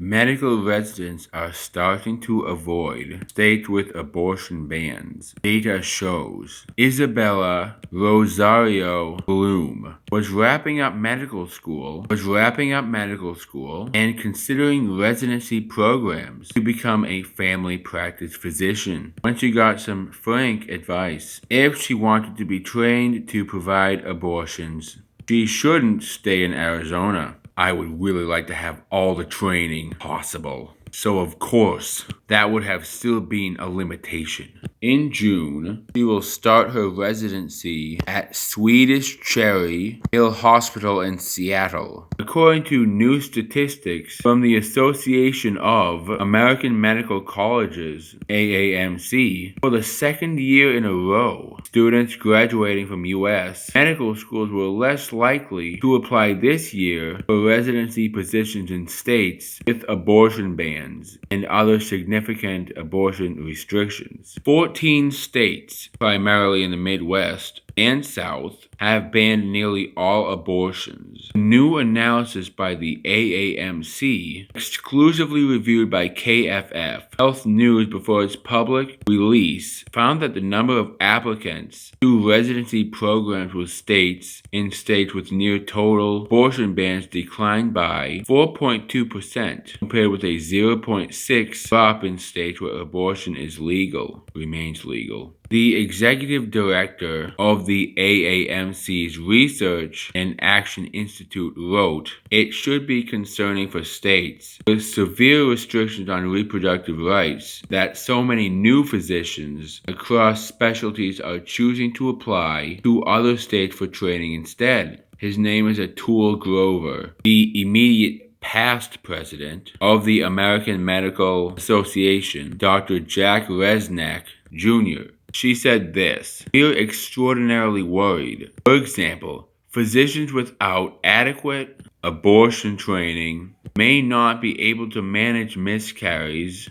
Medical residents are starting to avoid states with abortion bans. Data shows Isabella Rosario Bloom was wrapping up medical school and considering residency programs to become a family practice physician when she got some frank advice. If she wanted to be trained to provide abortions, she shouldn't stay in Arizona. I would really like to have all the training possible. So of course, that would have still been a limitation. In June, she will start her residency at Swedish Cherry Hill Hospital in Seattle. According to new statistics from the Association of American Medical Colleges, AAMC, for the second year in a row, students graduating from U.S. medical schools were less likely to apply this year for residency positions in states with abortion bans and other significant abortion restrictions. 14 states, primarily in the Midwest and South, have banned nearly all abortions. A new analysis by the AAMC, exclusively reviewed by KFF Health News before its public release, found that the number of applicants to residency programs with states with near total abortion bans declined by 4.2%, compared with a 0.6% drop in states where abortion remains legal. The executive director of the AAMC's Research and Action Institute wrote, "It should be concerning for states with severe restrictions on reproductive rights that so many new physicians across specialties are choosing to apply to other states for training instead." His name is Atul Grover, the immediate past president of the American Medical Association, Dr. Jack Resnick Jr. She said this: "We're extraordinarily worried. For example, physicians without adequate abortion training may not be able to manage miscarriages,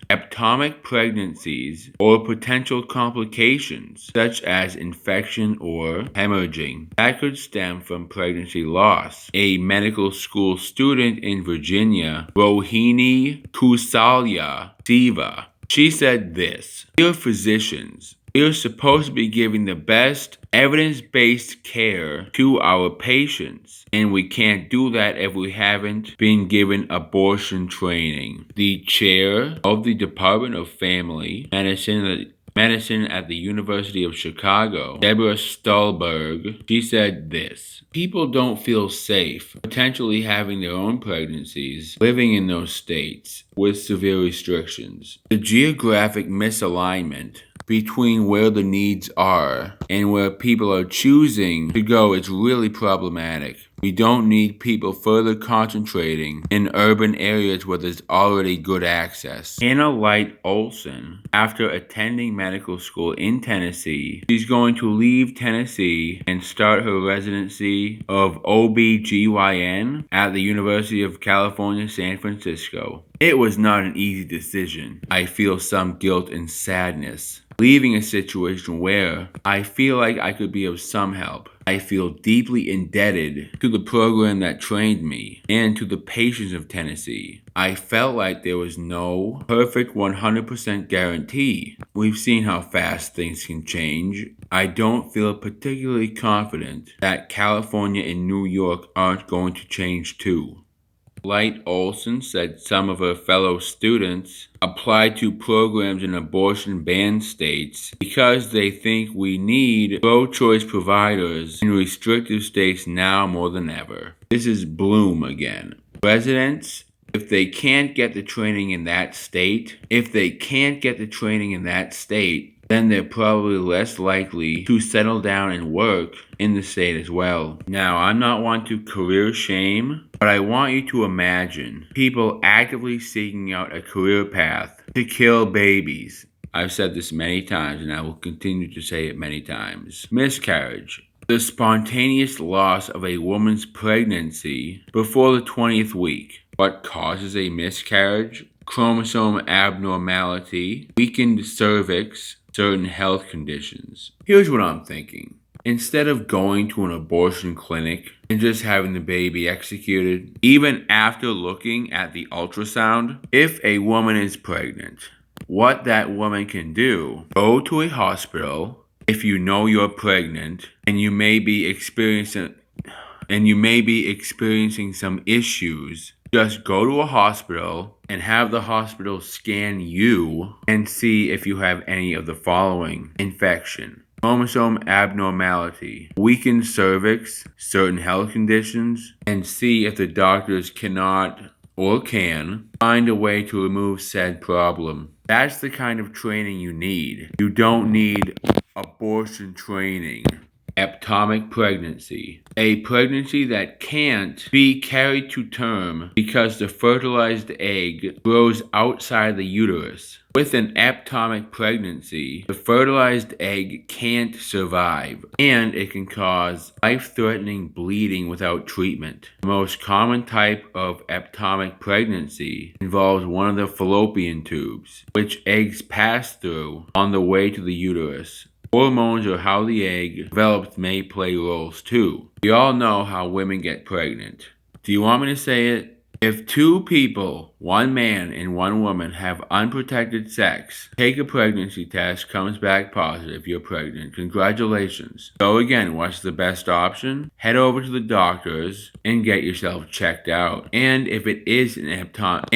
ectopic pregnancies, or potential complications such as infection or hemorrhaging that could stem from pregnancy loss." A medical school student in Virginia, Rohini Kusalya Siva, she said this: "We are physicians. We are supposed to be giving the best evidence-based care to our patients, and we can't do that if we haven't been given abortion training." The chair of the Department of Family Medicine at the University of Chicago, Deborah Stulberg, she said this: "People don't feel safe potentially having their own pregnancies living in those states with severe restrictions. The geographic misalignment between where the needs are and where people are choosing to go is really problematic. We don't need people further concentrating in urban areas where there's already good access." Hannah Light Olson, after attending medical school in Tennessee, she's going to leave Tennessee and start her residency of OBGYN at the University of California, San Francisco. "It was not an easy decision. I feel some guilt and sadness leaving a situation where I feel like I could be of some help. I feel deeply indebted to the program that trained me and to the patients of Tennessee. I felt like there was no perfect 100% guarantee. We've seen how fast things can change. I don't feel particularly confident that California and New York aren't going to change too." Light Olson said some of her fellow students applied to programs in abortion ban states because they think we need pro-choice providers in restrictive states now more than ever. This is Bloom again. Residents, if they can't get the training in that state, then they're probably less likely to settle down and work in the state as well. Now, I'm not one to career shame, but I want you to imagine people actively seeking out a career path to kill babies. I've said this many times, and I will continue to say it many times. Miscarriage. The spontaneous loss of a woman's pregnancy before the 20th week. What causes a miscarriage? Chromosome abnormality, weakened cervix, certain health conditions. Here's what I'm thinking. instead of going to an abortion clinic and just having the baby executed, even after looking at the ultrasound, if a woman is pregnant, what that woman can do, go to a hospital if you know you're pregnant and you may be experiencing some issues. Just go to a hospital and have the hospital scan you and see if you have any of the following: infection, chromosome abnormality, weakened cervix, certain health conditions, and see if the doctors cannot or can find a way to remove said problem. That's the kind of training you need. You don't need abortion training. Ectopic pregnancy. A pregnancy that can't be carried to term because the fertilized egg grows outside the uterus. With an ectopic pregnancy, the fertilized egg can't survive, and it can cause life-threatening bleeding without treatment. The most common type of ectopic pregnancy involves one of the fallopian tubes, which eggs pass through on the way to the uterus. Hormones or how the egg develops may play roles too. We all know how women get pregnant. Do you want me to say it? If two people, one man and one woman, have unprotected sex, take a pregnancy test, comes back positive, you're pregnant. Congratulations. So again, what's the best option? Head over to the doctors and get yourself checked out. And if it is an ectopic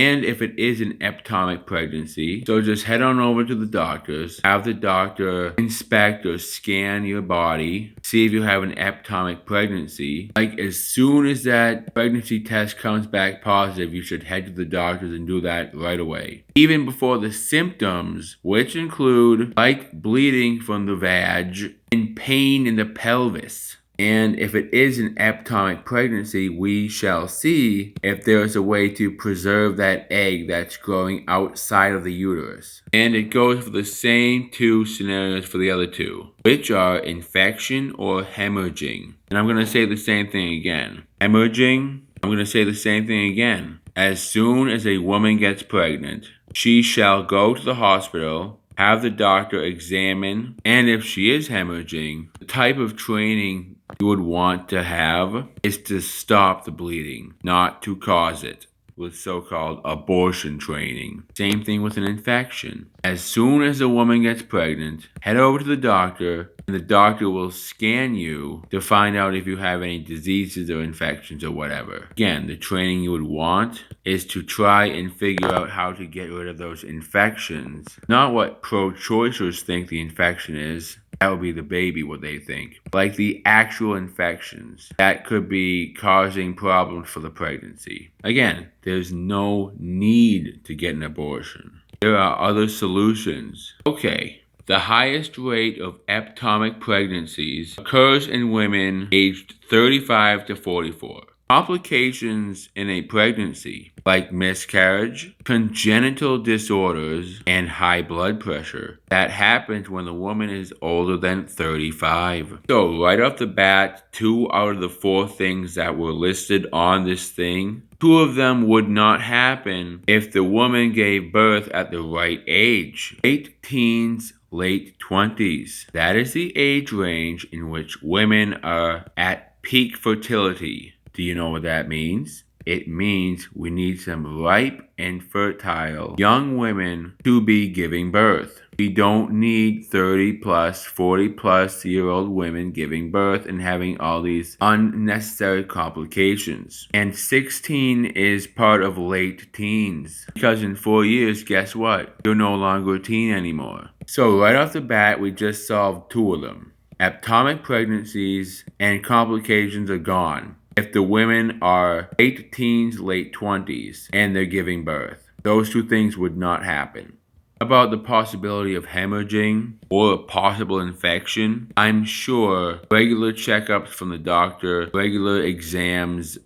pregnancy, so just head on over to the doctors, have the doctor inspect or scan your body, see if you have an ectopic pregnancy. Like, as soon as that pregnancy test comes back positive, you should head to the doctors and do that right away. Even before the symptoms, which include like bleeding from the vag and pain in the pelvis. And if it is an ectopic pregnancy, we shall see if there is a way to preserve that egg that's growing outside of the uterus. And it goes for the same two scenarios for the other two, which are infection or hemorrhaging. And I'm going to say the same thing again. Hemorrhaging, I'm going to say the same thing again. As soon as a woman gets pregnant, she shall go to the hospital, have the doctor examine, and if she is hemorrhaging, the type of training you would want to have is to stop the bleeding, not to cause it, with so-called abortion training. Same thing with an infection. As soon as a woman gets pregnant, head over to the doctor, and the doctor will scan you to find out if you have any diseases or infections or whatever. Again, the training you would want is to try and figure out how to get rid of those infections, not what pro-choicers think the infection is. That would be the baby, what they think. Like the actual infections that could be causing problems for the pregnancy. Again, there's no need to get an abortion. There are other solutions. Okay, the highest rate of ectopic pregnancies occurs in women aged 35 to 44. Complications in a pregnancy, like miscarriage, congenital disorders, and high blood pressure, that happens when the woman is older than 35. So right off the bat, 2 out of the 4 things that were listed on this thing, 2 of them would not happen if the woman gave birth at the right age. Late teens, late 20s. That is the age range in which women are at peak fertility. Do you know what that means? It means we need some ripe and fertile young women to be giving birth. We don't need 30 plus, 40 plus year old women giving birth and having all these unnecessary complications. And 16 is part of late teens. Because in 4 years, guess what? You're no longer a teen anymore. So right off the bat, we just solved 2 of them. Ectopic pregnancies and complications are gone if the women are late teens, late 20s, and they're giving birth. Those 2 things would not happen. About the possibility of hemorrhaging or a possible infection, I'm sure regular checkups from the doctor, regular examinations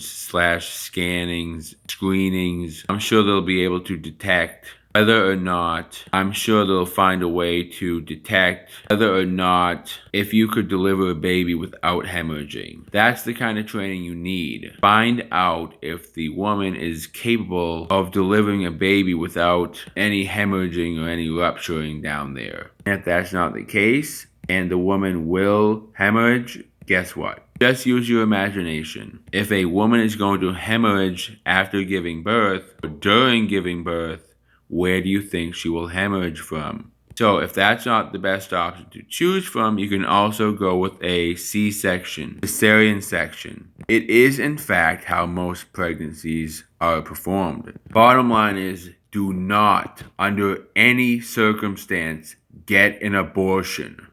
/ scannings, screenings, I'm sure they'll be able to detect whether or not, I'm sure they'll find a way to detect whether or not if you could deliver a baby without hemorrhaging. That's the kind of training you need. Find out if the woman is capable of delivering a baby without any hemorrhaging or any rupturing down there. And if that's not the case, and the woman will hemorrhage, guess what? Just use your imagination. If a woman is going to hemorrhage after giving birth or during giving birth, where do you think she will hemorrhage from? So if that's not the best option to choose from, you can also go with a C-section, cesarean section. It is in fact how most pregnancies are performed. Bottom line is, do not, under any circumstance, get an abortion.